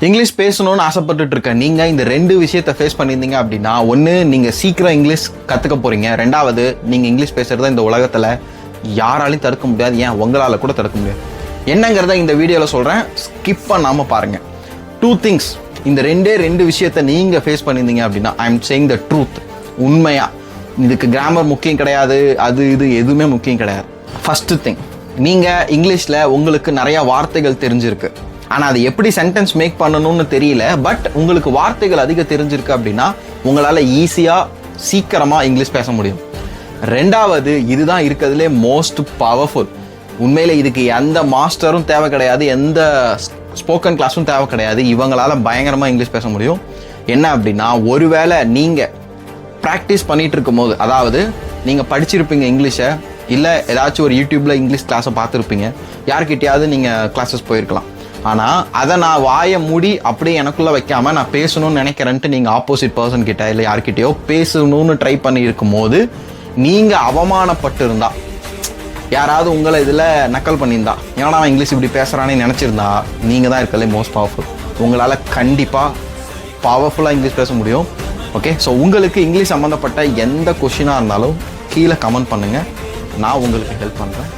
English பேசணும்னு ஆசைப்பட்டுட்டு இருக்க நீங்கள் இந்த 2 விஷயத்தை ஃபேஸ் பண்ணியிருந்தீங்க அப்படின்னா, ஒன்று நீங்கள் சீக்கிரம் இங்கிலீஷ் கற்றுக்க போகிறீங்க, ரெண்டாவது நீங்கள் இங்கிலீஷ் பேசுகிறத இந்த உலகத்தில் யாராலையும் தடுக்க முடியாது, ஏன் உங்களால் கூட தடுக்க முடியாது. என்னங்கிறத இந்த வீடியோவில் சொல்கிறேன், ஸ்கிப் பண்ணாமல் பாருங்கள். 2 things, இந்த 2 விஷயத்தை நீங்கள் ஃபேஸ் பண்ணியிருந்தீங்க அப்படின்னா, I am saying the truth. உண்மையாக இதுக்கு கிராமர் முக்கியம் கிடையாது, அது இது எதுவுமே முக்கியம் கிடையாது. ஃபஸ்ட்டு திங், நீங்கள் இங்கிலீஷில் உங்களுக்கு நிறையா வார்த்தைகள் தெரிஞ்சிருக்கு, ஆனால் அது எப்படி சென்டென்ஸ் மேக் பண்ணணும்னு தெரியல. பட் உங்களுக்கு வார்த்தைகள் அதிகம் தெரிஞ்சிருக்கு அப்படின்னா உங்களால் ஈஸியாக சீக்கிரமாக இங்கிலீஷ் பேச முடியும். ரெண்டாவது, இதுதான் இருக்கிறதுலே மோஸ்ட் பவர்ஃபுல். உண்மையில் இதுக்கு எந்த மாஸ்டரும் தேவை கிடையாது, எந்த ஸ்போக்கன் கிளாஸும் தேவை கிடையாது. இவங்களால் பயங்கரமாக இங்கிலீஷ் பேச முடியும். என்ன அப்படின்னா, ஒருவேளை நீங்கள் ப்ராக்டிஸ் பண்ணிகிட்டு இருக்கும் போது, அதாவது நீங்கள் படிச்சிருப்பீங்க இங்கிலீஷை, இல்லை ஏதாச்சும் ஒரு யூடியூப்பில் இங்கிலீஷ் கிளாஸை பார்த்துருப்பீங்க, யார்கிட்டையாவது நீங்கள் கிளாஸஸ் போயிருக்கலாம். ஆனால் அதை நான் வாயை மூடி அப்படியே எனக்குள்ளே வைக்காமல் நான் பேசணும்னு நினைக்கிறேன்ட்டு நீங்கள் ஆப்போசிட் பர்சன் கிட்ட இல்லை யார்கிட்டயோ பேசணும்னு ட்ரை பண்ணி இருக்கும் போது நீங்கள் அவமானப்பட்டு இருந்தா, யாராவது உங்களை இதில் நக்கல் பண்ணியிருந்தா, ஏன்னா அவன் இங்கிலீஷ் இப்படி பேசுகிறானே நினச்சிருந்தா, நீங்கள் தான் இருக்கலே மோஸ்ட் பவர்ஃபுல். உங்களால் கண்டிப்பாக பவர்ஃபுல்லாக இங்கிலீஷ் பேச முடியும். ஓகே, ஸோ உங்களுக்கு இங்கிலீஷ் சம்மந்தப்பட்ட எந்த கொஷினாக இருந்தாலும் கீழே கமெண்ட் பண்ணுங்கள், நான் உங்களுக்கு ஹெல்ப் பண்ணுறேன்.